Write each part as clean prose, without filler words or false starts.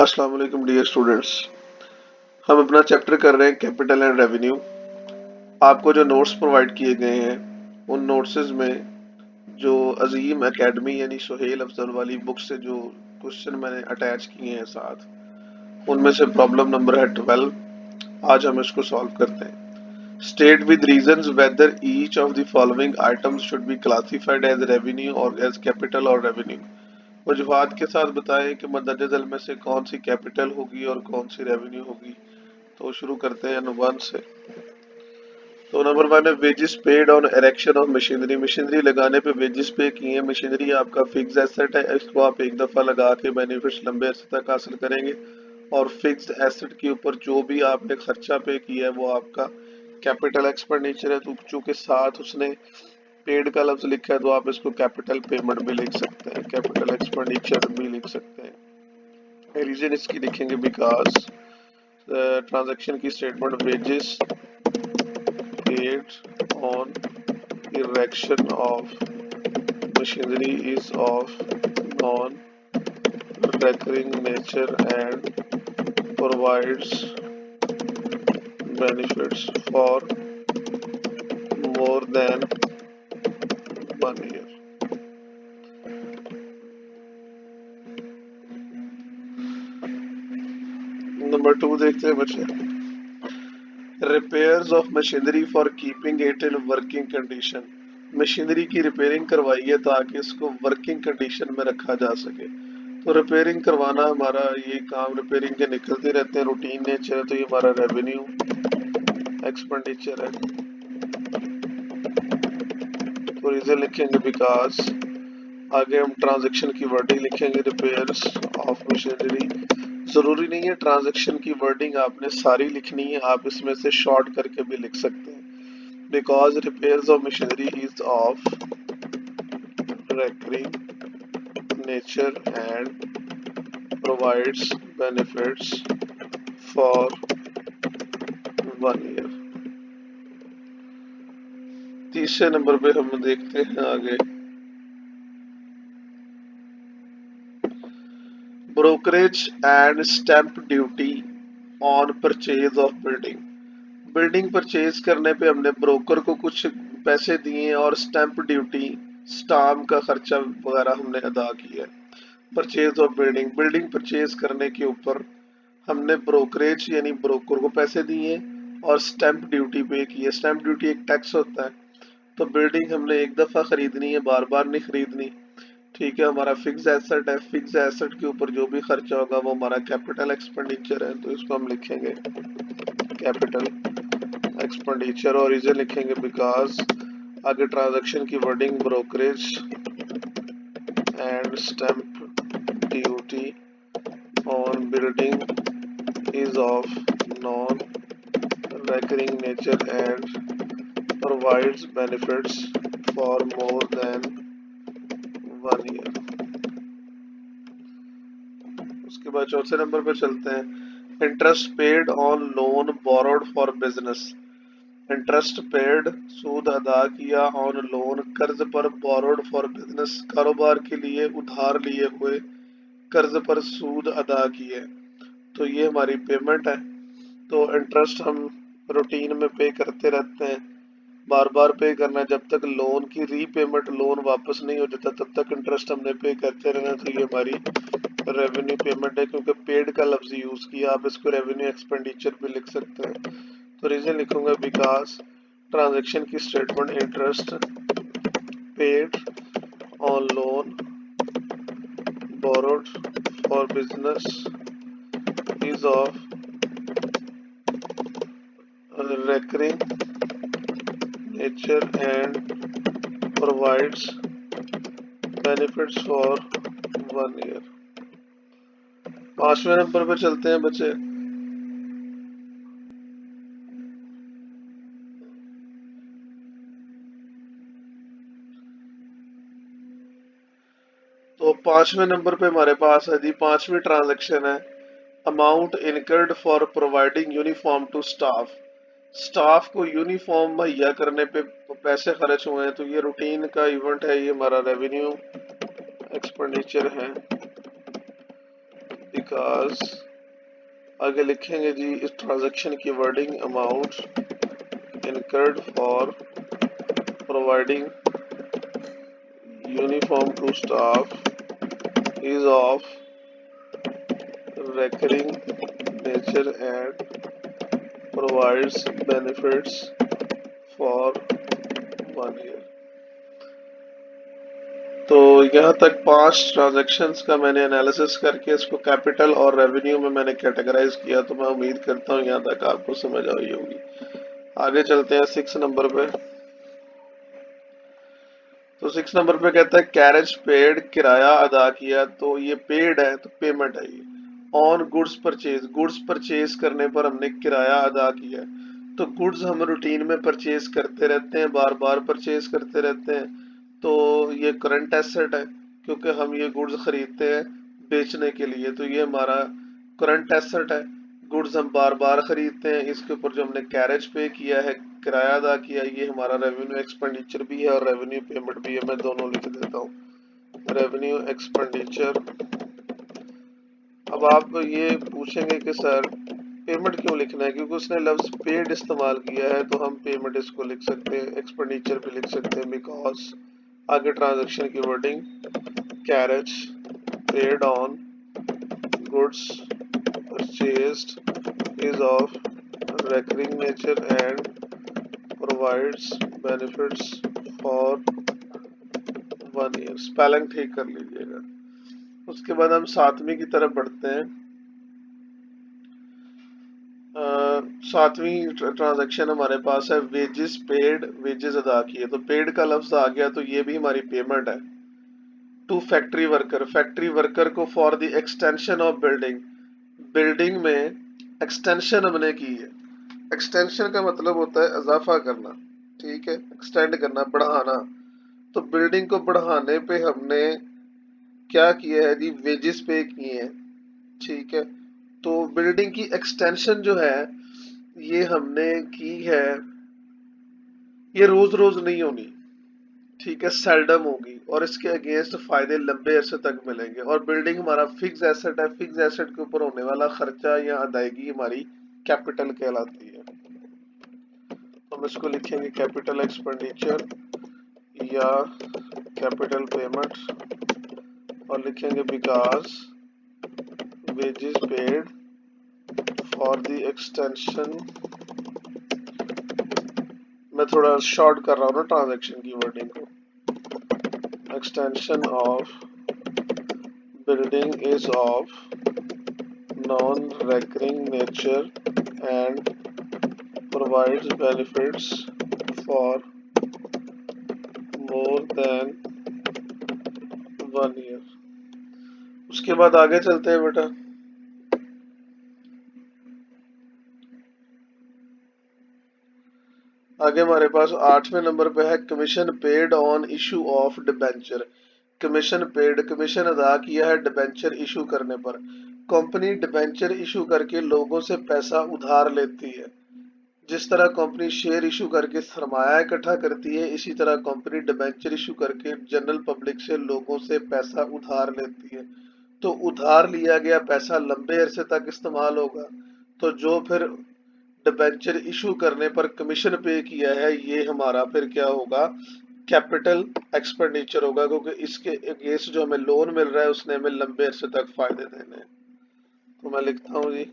अस्सलाम वालेकुम dear students. हम अपना चैप्टर कर रहे हैं कैपिटल एंड रेवेन्यू। आपको जो नोट्स प्रोवाइड किए गए हैं उन नोट्स में जो अजीम एकेडमी यानी सुहेल अफजल वाली बुक से जो क्वेश्चन मैंने अटैच किए हैं साथ, उनमें से प्रॉब्लम नंबर है 12। आज हम इसको सॉल्व करते हैं। State with reasons whether each of the following items should be classified as revenue or as capital or revenue. वजूहात के साथ बताएं कि मदद झैल में से कौन सी कैपिटल होगी और कौन सी रेवेन्यू होगी। तो शुरू करते हैं नंबर 1 से। तो नंबर 1 है wages paid on erection of machinery. Machinery लगाने पे वेजेस पे किए हैं। मशीनरी आपका फिक्स एसेट है, इसको आप एक दफा लगा के बेनिफिट्स लंबे अरसे तक हासिल करेंगे। और फिक्स्ड एसेट के ऊपर जो भी आपने खर्चा पे किया है वो आपका कैपिटल एक्सपेंडिचर है। तो चूंकि साथ उसने पेड का लफ्ज लिखा है तो आप इसको कैपिटल पेमेंट भी लिख सकते हैं, कैपिटल एक्सपेंडिचर भी लिख सकते हैं। रीजन इसकी लिखेंगे बिकॉज ट्रांजैक्शन की statement wages paid on erection of machinery is of non-recurring nature and provides benefits for more than 1 year. Number 2 देखते हैं बच्चे। Repairs of machinery for keeping it in working condition. Machinery की repairing करवाई है ताकि इसको working condition में रखा जा सके। तो रिपेयरिंग करवाना हमारा ये काम, रिपेयरिंग के निकलते रहते हैं, रूटीन नेचर है, तो ये हमारा रेवेन्यू एक्सपेंडिचर है। तो रीजन लिखेंगे बिकॉज, आगे हम ट्रांजैक्शन की वर्डिंग लिखेंगे रिपेयर्स ऑफ मशीनरी। जरूरी नहीं है ट्रांजैक्शन की वर्डिंग आपने सारी लिखनी है, आप इसमें से शॉर्ट करके भी लिख सकते हैं। Because repairs of machinery is of recurring nature and provides benefits for 1 year। तीसरे नंबर पे हम देखते हैं आगे, brokerage and stamp duty on purchase of building. Building purchase करने पे हमने ब्रोकर को कुछ पैसे दिए और स्टैंप ड्यूटी, स्टाम्प का खर्चा वगैरह हमने अदा किया। Purchase of building, building purchase करने के ऊपर हमने ब्रोकरेज यानी ब्रोकर को पैसे दिए और स्टैंप ड्यूटी पे की है। स्टैंप ड्यूटी एक टैक्स होता है। तो बिल्डिंग हमने एक दफा खरीदनी है, बार बार नहीं खरीदनी। ठीक है, हमारा फिक्स एसेट है, फिक्स एसेट के ऊपर जो भी खर्चा होगा वो हमारा कैपिटल एक्सपेंडिचर है। तो इसको हम लिखेंगे कैपिटल एक्सपेंडिचर और रीजन लिखेंगे बिकॉज, आगे ट्रांजैक्शन की wording brokerage and stamp duty on building is of non recurring nature and provides benefits for more than 1 year। उसके बाद चौथे नंबर पे चलते हैं। Interest paid on loan borrowed for business. Interest paid, सूद अदा किया, ऑन लोन कर्ज पर, बोरोड फॉर बिजनेस कारोबार के लिए उधार लिए हुए, कर्ज पर सूद अदा किए। तो ये हमारी पेमेंट है। तो इंटरेस्ट हम रूटीन में पे करते रहते हैं, बार बार पे करना है जब तक लोन की रीपेमेंट, लोन वापस नहीं हो जाता तब तक इंटरेस्ट हमने पे करते रहना। तो ये हमारी रेवेन्यू पेमेंट है, क्योंकि पेड का लफ्ज यूज किया, आप इसको रेवेन्यू एक्सपेंडिचर भी लिख सकते हैं। तो रीजन लिखूंगा बिकॉज ट्रांजैक्शन की statement interest paid on loan borrowed for business is of recurring nature and provides benefits for 1 year। 5वें नंबर पे चलते हैं बच्चे। तो 5वें नंबर पे हमारे पास है जी 5वीं ट्रांजैक्शन है, amount incurred for providing uniform to staff. Staff को यूनिफॉर्म मुहैया करने पे पैसे खर्च हुए हैं। तो ये रूटीन का इवेंट है, ये हमारा रेवेन्यू एक्सपेंडिचर है। बिकॉज आगे लिखेंगे जी इस ट्रांजैक्शन की wording amount incurred for providing uniform to staff is of recurring nature and provides benefits for 1 year। तो यहाँ तक 5 ट्रांजैक्शंस का मैंने एनालिसिस करके इसको कैपिटल और रेवेन्यू में मैंने कैटेगराइज किया, तो मैं उम्मीद करता हूँ यहाँ तक आपको समझ आई होगी। आगे चलते हैं 6 नंबर पे। तो 6 नंबर पे कहता है कैरेज पेड, किराया अदा किया। तो ये पेड है तो पेमेंट है ये। On goods purchase, goods purchase करने पर हमने किराया अदा किया। तो गुड्स हम रूटीन में परचेज करते रहते हैं, बार बार परचेज करते रहते हैं, तो ये करंट एसेट है क्योंकि हम ये गुड्स खरीदते हैं बेचने के लिए, तो ये हमारा करंट एसेट है। गुड्स हम बार बार खरीदते हैं, इसके ऊपर जो हमने कैरेज पे किया है, किराया अदा किया, ये हमारा रेवेन्यू एक्सपेंडिचर भी है और रेवेन्यू पेमेंट भी है। मैं दोनों लिख देता हूँ, रेवेन्यू एक्सपेंडिचर। अब आप ये पूछेंगे कि सर पेमेंट क्यों लिखना है, क्योंकि उसने लफ्ज पेड इस्तेमाल किया है, तो हम पेमेंट इसको लिख सकते हैं, एक्सपेंडिचर भी लिख सकते हैं। बिकॉज आगे ट्रांजैक्शन की wording carriage paid on goods purchased is of recurring nature and provides benefits for 1 year। Spelling ठीक कर लीजिएगा। उसके बाद हम 7वीं की तरफ बढ़ते हैं। 7वीं ट्रांजैक्शन हमारे पास है वेजेस पेड, वेजेस अदा किए। तो पेड का लफ्ज आ गया, तो ये भी हमारी पेमेंट है। To factory worker, factory worker को for the extension of building, building में एक्सटेंशन हमने की है। एक्सटेंशन का मतलब होता है इजाफा करना, ठीक है, एक्सटेंड करना, बढ़ाना। तो बिल्डिंग को बढ़ाने पे हमने क्या किया है जी, वेजेस पे किए हैं, ठीक है। तो बिल्डिंग की एक्सटेंशन जो है ये हमने की है, ये रोज रोज नहीं होनी, ठीक है, सेल्डम होगी, और इसके अगेंस्ट फायदे लंबे अरसे तक मिलेंगे। और बिल्डिंग हमारा फिक्स एसेट है, फिक्स एसेट के ऊपर होने वाला खर्चा या अदायगी हमारी कैपिटल कहलाती है। तो हम इसको लिखेंगे कैपिटल एक्सपेंडिचर या कैपिटल पेमेंट, और लिखेंगे because wages paid for the extension. मैं थोड़ा शॉर्ट कर रहा हूँ ना ट्रांजैक्शन की वर्डिंग को। Extension of building is of non recurring nature and provides benefits for more than 1 year। उसके बाद आगे चलते हैं बेटा। आगे हमारे पास 8वें नंबर पे है commission paid on issue of debenture. Commission paid, commission अदा किया है डिबेंचर इशू करने पर। कंपनी डिबेंचर इशू करके लोगों से पैसा उधार लेती है। जिस तरह कंपनी शेयर इशू करके सरमाया इकट्ठा करती है, इसी तरह कंपनी डिबेंचर इशू करके जनरल पब्लिक से, लोगों से पैसा उधार लेती है। तो उधार लिया गया पैसा लंबे अरसे तक इस्तेमाल होगा, तो जो फिर डिबेंचर इशू करने पर कमीशन पे किया है, ये हमारा फिर क्या होगा, कैपिटल एक्सपेंडिचर होगा, क्योंकि इसके अगेंस्ट जो हमें लोन मिल रहा है उसने हमें लंबे अरसे तक फायदे देने हैं। तो मैं लिखता हूँ जी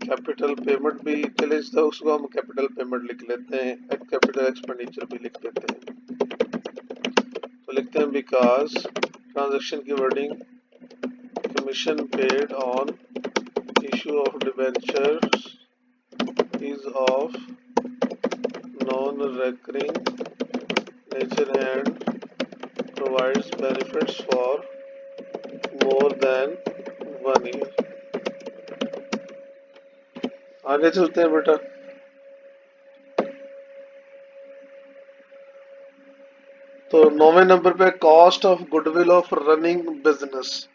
कैपिटल पेमेंट भी, चले उसको हम कैपिटल पेमेंट लिख लेते हैं, कैपिटल एक्सपेंडिचर भी लिख लेते हैं। तो लिखते हैं बिकॉज ट्रांजैक्शन की wording commission paid on issue of debentures is of non-recurring nature and provides benefits for more than 1 year। आगे चलते हैं बेटा। तो 9वें नंबर पे cost of goodwill of running business.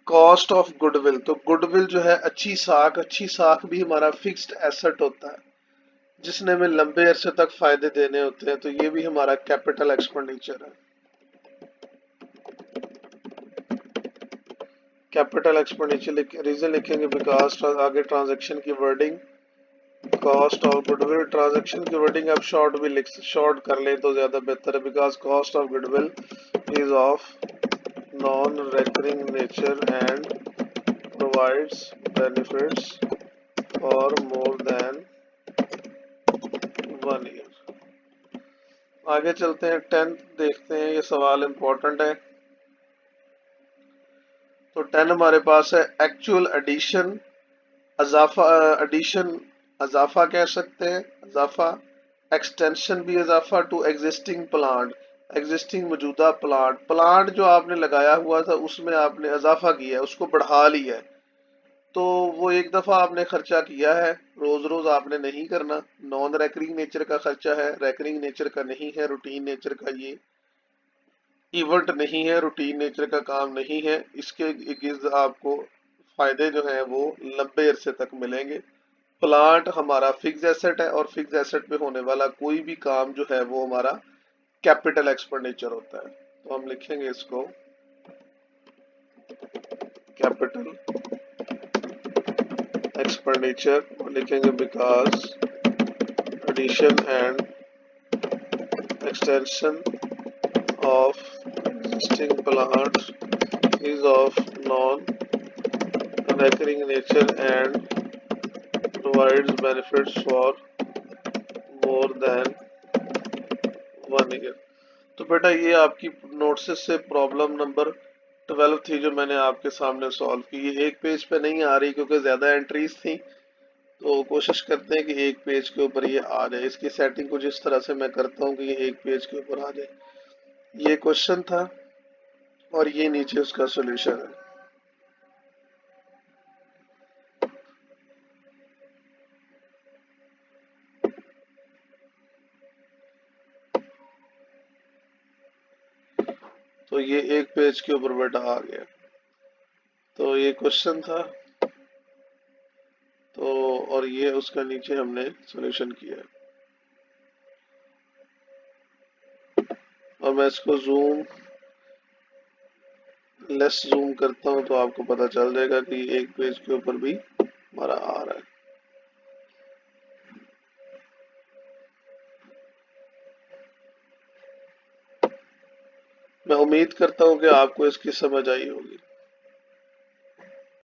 Cost of goodwill, तो गुडविल जो है अच्छी साख भी हमारा फिक्स्ड एसेट होता है जिसने हमें लंबे अरसे तक फायदे देने होते हैं, तो ये भी हमारा कैपिटल एक्सपेंडिचर है। कैपिटल एक्सपेंडिचर रीजन लिखेंगे बिकॉज आगे ट्रांजैक्शन की wording cost of goodwill. Transaction की वर्डिंग आप शॉर्ट कर लें तो ज्यादा बेहतर है because cost of goodwill is of non recurring nature and provides benefits for more than 1 year. आगे चलते हैं, 10th देखते हैं, ये सवाल इंपॉर्टेंट है। तो 10 हमारे पास है एक्चुअल एडिशन अजाफा। एडिशन अजाफा कह सकते हैं, अजाफा। एक्सटेंशन भी अजाफा टू एग्जिस्टिंग प्लांट, एग्जिस्टिंग मौजूदा प्लांट। प्लांट जो आपने लगाया हुआ था उसमें आपने अजाफा किया है, उसको बढ़ा लिया है। तो वो एक दफा आपने खर्चा किया है, रोज रोज आपने नहीं करना। नॉन रेकरिंग नेचर का खर्चा है, रेकरिंग नेचर का नहीं है, रूटीन नेचर का ये इवेंट नहीं है, रूटीन नेचर का काम नहीं है। इसके आपको फायदे जो हैं वो लंबे अरसे तक मिलेंगे। प्लांट हमारा फिक्स एसेट है और फिक्स एसेट पे होने वाला कोई भी काम जो है वो हमारा कैपिटल एक्सपेंडिचर होता है। तो हम लिखेंगे इसको कैपिटल एक्सपेंडिचर और लिखेंगे because addition and extension of existing plants is of non-recurring nature and provides benefits for more than 1 year। तो बेटा ये आपकी नोट्स से प्रॉब्लम नंबर 12 थी जो मैंने आपके सामने सॉल्व की। ये एक पेज पे नहीं आ रही क्योंकि ज्यादा एंट्रीज थी, तो कोशिश करते हैं कि एक पेज के ऊपर ये आ जाए। इसकी सेटिंग कुछ इस तरह से मैं करता हूँ कि ये एक पेज के ऊपर आ जाए। ये क्वेश्चन था और ये नीचे उसका सोल्यूशन है। तो ये एक पेज के ऊपर बेटा आ गया। तो ये क्वेश्चन था, तो और ये उसका नीचे हमने सॉल्यूशन किया। और मैं इसको लेस जूम करता हूं तो आपको पता चल जाएगा कि एक पेज के ऊपर भी हमारा आ रहा है। मैं उम्मीद करता हूं कि आपको इसकी समझ आई होगी।